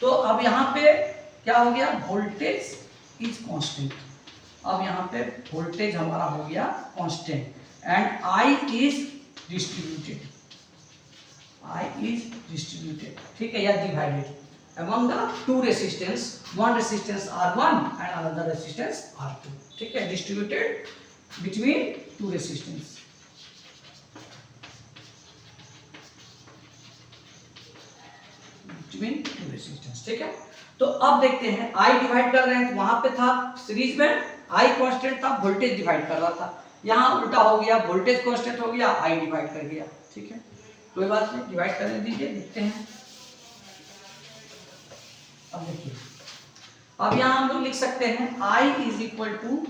तो अब यहाँ पे क्या हो गया, वोल्टेज इज कांस्टेंट। अब यहाँ पे वोल्टेज हमारा हो गया constant and I is distributed, I is distributed. ठीक है या divided among the two resistance, one resistance R1 and another resistance R2। ठीक है distributed between two resistance। Between two resistance, ठीक है। तो अब देखते हैं आई डिवाइड कर रहे हैं, तो वहां पे था सीरीज में आई कांस्टेंट था, वोल्टेज डिवाइड कर रहा था, यहाँ उल्टा हो गया, वोल्टेज कांस्टेंट हो गया, आई डिवाइड कर गया, ठीक है। कोई बात नहीं, डिवाइड करने दीजिए, देखते हैं। अब देखिए, अब यहाँ हम लोग लिख सकते हैं I is equal to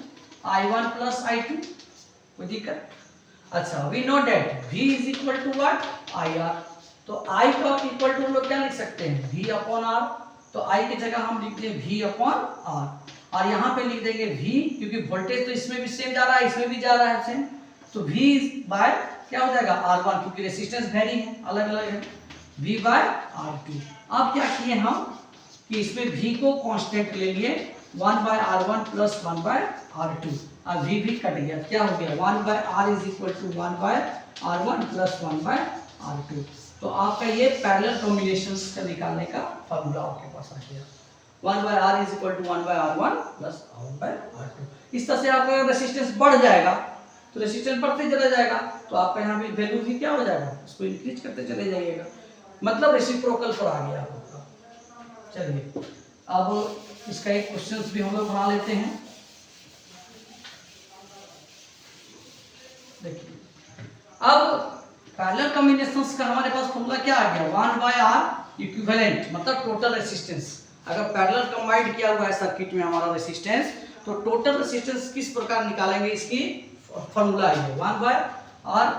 I1 plus I2, कोई दिक्कत? अच्छा, we know that V is equal to what, IR, तो I का इक्वल टू हम लोग क्या लिख सकते हैं, V अपॉन R, तो I की जगह हम लिख दें V अपॉन R, और यहाँ पे लिख देंगे V, क्योंकि वोल्टेज तो इसमें भी सेम जा रहा है, इसमें भी जा रहा है सेम, तो V बाय क्या हो जाएगा R1, क्योंकि रेजिस्टेंस वेरी है, अलग अलग है, V बाय R2। अब क्या किए हम कि इसमें V को कांस्टेंट ले लिए, 1 by R1 plus 1 by R2, अब V भी कट गया, क्या हो गया 1 by R is equal to 1 by R1 plus 1 by R2। तो आपका ये पैरेलल कॉम्बिनेशंस का निकालने का फॉर्मूला आपके पास आ गया, 1 by R is equal to 1 by R1 plus 1 by R2। इस तरह से आपका रेजिस्टेंस बढ़ जाएगा तो रेजिस्टेंस बढ़ते चला जाएगा, तो आपका यहाँ भी वैल्यू भी क्या हो जाएगा, इसको इंक्रीज करते चले जाइएगा, मतलब रेसिप्रोकल पर आ गया आपका। चलिए अब इसका एक क्वेश्चन भी हम लोग बना लेते हैं। देखिए, अब पैरेलल कॉम्बिनेशंस का हमारे पास फॉर्मूला क्या आ गया, 1 बाय R इक्विवेलेंट, मतलब टोटल रेजिस्टेंस। अगर पैरेलल कंबाइंड किया हुआ है सर्किट में हमारा रेजिस्टेंस, तो टोटल रेजिस्टेंस किस प्रकार निकालेंगे, इसकी फॉर्मूला है 1 बाय R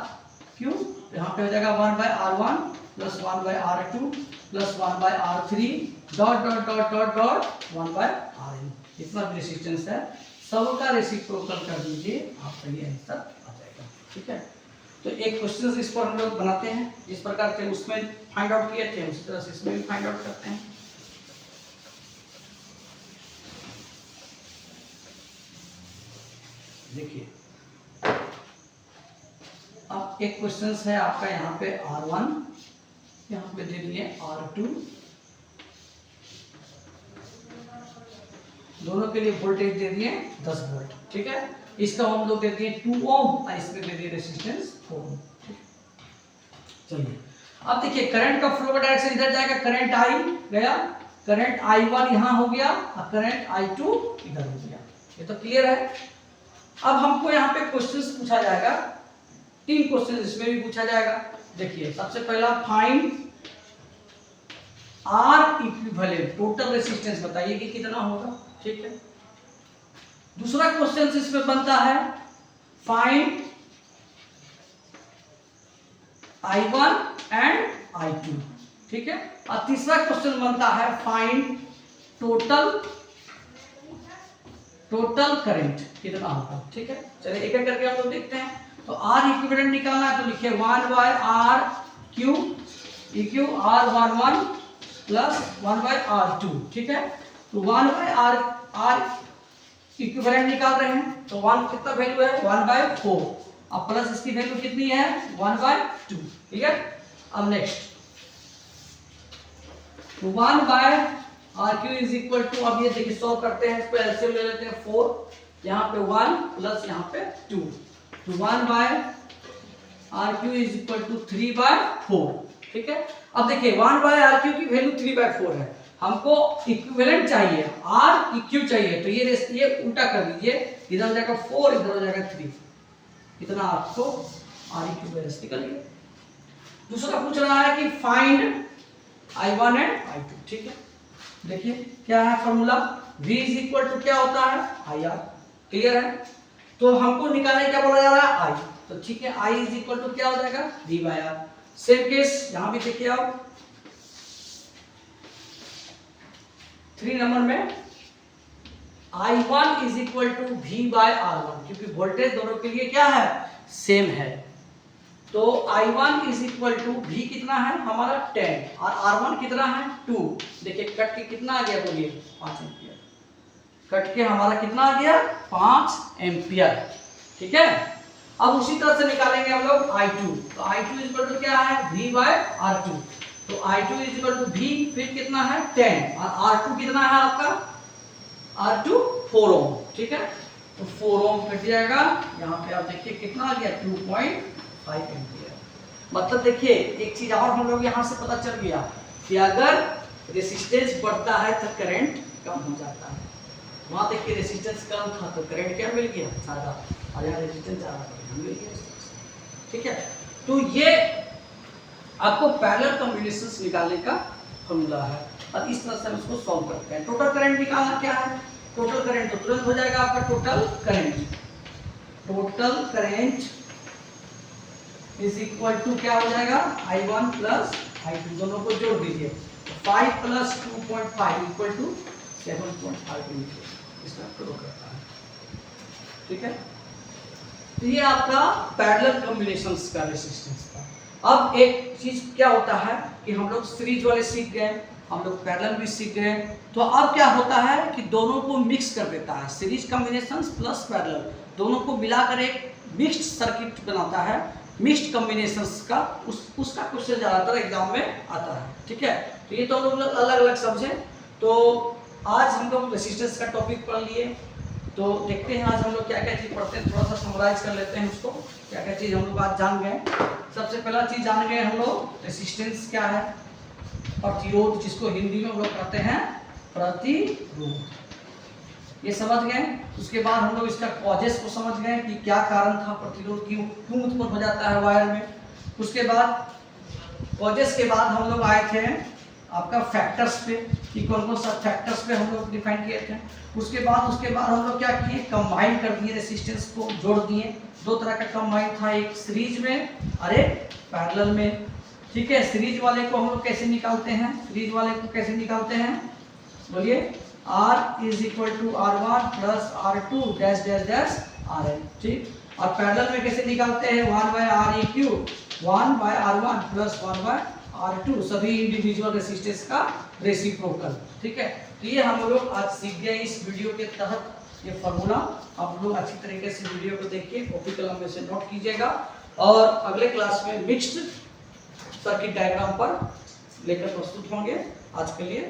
क्यू, यहाँ पे हो जाएगा 1 by R1 plus 1 by R2 plus 1 by R3 dot dot dot dot dot 1 by Rn, इतना भी रेजिस्टेंस है, सबका रेसिप्रोकल कर दीजिए, आपका ये आंसर आ जाएगा, ठीक है। तो एक क्वेश्चन इस पर हम लोग बनाते हैं, जिस प्रकार से उसमें फाइंड आउट किए थे उसी तरह से इसमें भी फाइंड आउट करते हैं। देखिए, अब एक क्वेश्चन है आपका, यहाँ पे R1, यहाँ पे दे दिए R2, दोनों के लिए वोल्टेज दे दिए 10 वोल्ट, ठीक है। इसका हम लोग दे दिए 2 ओम और इसमें दे दिए रेजिस्टेंस 4 ओम। चलिए अब देखिए, करंट का फ्लो का डायरेक्शन इधर जाएगा, करंट I गया, करंट I1 यहाँ हो गया और करंट I2 इधर हो गया, ये तो क्लियर है। अब हमको यहाँ पे क्वेश्चंस पूछा जाएगा, 3 क्वेश्चन इसमें भी पूछा जाएगा। देखिए, सबसे पहला find R equivalent, total resistance बताइए कि कितना होगा, ठीक है। दूसरा क्वेश्चन इसमें बनता है फाइंड I1 एंड I2, ठीक है। और तीसरा क्वेश्चन बनता है फाइंड टोटल करंट कितना होगा, ठीक है। चलिए एक एक करके हम लोग देखते हैं। तो R इक्विवेलेंट निकालना है, तो लिखिए 1 बाय R क्यू इक्यू R11 प्लस 1 बाय R2, ठीक है। तो 1 बाय R इक्विवेलेंट निकाल रहे हैं, तो 1 कितना वैल्यू है 1 बाय 4, अब प्लस इसकी वैल्यू कितनी है 1 बाय 2, ठीक है। अब next 1 by R Q is equal to, अब ये देखिए सॉल्व करते हैं, इस पे एलसीएम ले लेते हैं 4, यहाँ पे 1 प्लस यहाँ पे 2, तो 1 by R Q is equal to 3 by 4, ठीक है। अब देखिए 1 बाय R क्यू की वैल्यू 3 बाय 4 है, हमको इक्विवेलेंट चाहिए, R इक्यू चाहिए, तो ये उल्टा कर दीजिए, इधर हो जाएगा 4, इधर हो जाएगा 3, इतना आपको R इक्यू वैल्यू निकल गया। दूसरा पूछ रहा है कि फाइंड I1 एंड I2, ठीक है। देखिए क्या है formula, V is equal to क्या होता है IR, क्लियर है। तो हमको निकालने क्या बोला जा रहा है I, तो ठीक है, I इज इक्वल टू क्या हो जाएगा V by R। Same case यहां भी देखिए आप 3 नंबर में I1 is equal to V by R1, क्योंकि वोल्टेज दोनों के लिए क्या है सेम है, तो I1 is equal to V कितना है हमारा 10 और R1 कितना है 2। देखिए कट के कितना आ गया बोलिए 5 एम्पियर, कट के हमारा कितना आ गया 5 एम्पियर, ठीक है। अब उसी तरह से निकालेंगे हम लोग I2, तो I2 इज इक्वल टू क्या है V बाय R2, तो I2 is equal to V फिर कितना है 10 और R2 कितना है आपका R2 4 ओम, ठीक है। तो 4 ओम कट जाएगा, यहाँ पे आप देखिए कितना आ गया 2.5 एम्पियर। मतलब देखिए एक चीज और हम लोग यहाँ से पता चल गया कि अगर रेसिस्टेंस बढ़ता है तो करंट कम हो जाता है। वहां तक कि रेसिस्टेंस कम था तो करंट क्या मिल गया, ज्यादा, और यहाँ रेसिस्टेंस ज्यादा मिल गया। ठीक है, तो ये आपको पैरेलल कॉम्बिनेशंस निकालने का फॉर्मूला है और इस तरह से हम उसको सॉल्व करते हैं। टोटल करंट निकालना क्या है, टोटल करंट तो तुरंत हो जाएगा आपका total current is equal to क्या हो जाएगा, I1 प्लस I2, दोनों को जोड़ दीजिए, 5 प्लस 2.5 इक्वल टू 7.5 इसका प्रयोग करता है। ठीक है, तो ये आपका पैरेलल कॉम्बिनेशंस का रेसिस्टेंस था। अब एक चीज क्या होता है कि हम लोग सीरीज वाले सीख गए, हम लोग पैरेलल भी सीख गए, तो अब क्या होता है कि दोनों को मिक्स कर देता है, सीरीज कॉम्बिनेशंस प्लस पैरेलल दोनों को मिलाकर एक मिक्स्ड सर्किट बनाता है। मिक्स्ड कॉम्बिनेशंस का उसका क्वेश्चन ज़्यादातर एग्जाम में आता है। ठीक है, तो ये तो हम लोग अलग अलग समझे। तो आज हम लोग रेसिस्टेंस का टॉपिक पढ़ लिए, तो देखते हैं आज हम लोग क्या क्या चीज़ पढ़ते हैं, थोड़ा सा समराइज कर लेते हैं उसको, क्या क्या चीज़ हम लोग आज जान गए। सबसे पहला चीज़ जान गए हम लोग रेसिस्टेंस क्या है, प्रतिरोध, जिसको हिंदी में हम लोग कहते हैं प्रतिरोध, ये समझ गए। उसके बाद हम लोग इसका कॉजेस को समझ गए कि क्या कारण था, प्रतिरोध क्यों उत्पन्न हो जाता है वायर में। उसके बाद कॉजेस के बाद हम लोग आए थे आपका फैक्टर्स पे, कि कौन कौन सा फैक्टर्स पे हम लोग डिफाइन किए थे। उसके बाद हम लोग क्या किए, कंबाइन कर दिए, रेसिस्टेंस को जोड़ दिए। दो तरह का कंबाइन था, एक सीरीज में और एक पैरेलल में। ठीक है, सीरीज वाले को हम लोग कैसे निकालते हैं, सीरीज वाले को कैसे निकालते हैं बोलिए, R is equal to R1 plus R2 dash dash dash RN। ठीक, और पैरेलल में कैसे निकालते हैं, 1 by Req 1 by R1 plus 1 by R2, सभी इंडिविजुअल रेसिस्टेंस का रेसिप्रोकल। ठीक है, तो ये हम लोग आज सीख गए इस वीडियो के तहत ये फार्मूला। आप लोग अच्छी तरीके से वीडियो को देखिए, कॉपी कलम में से नोट कीजिएगा, और अगले क्लास में मिक्स्ड सर्किट डायग्राम पर लेकर प्रस्तुत होंगे। आज के लिए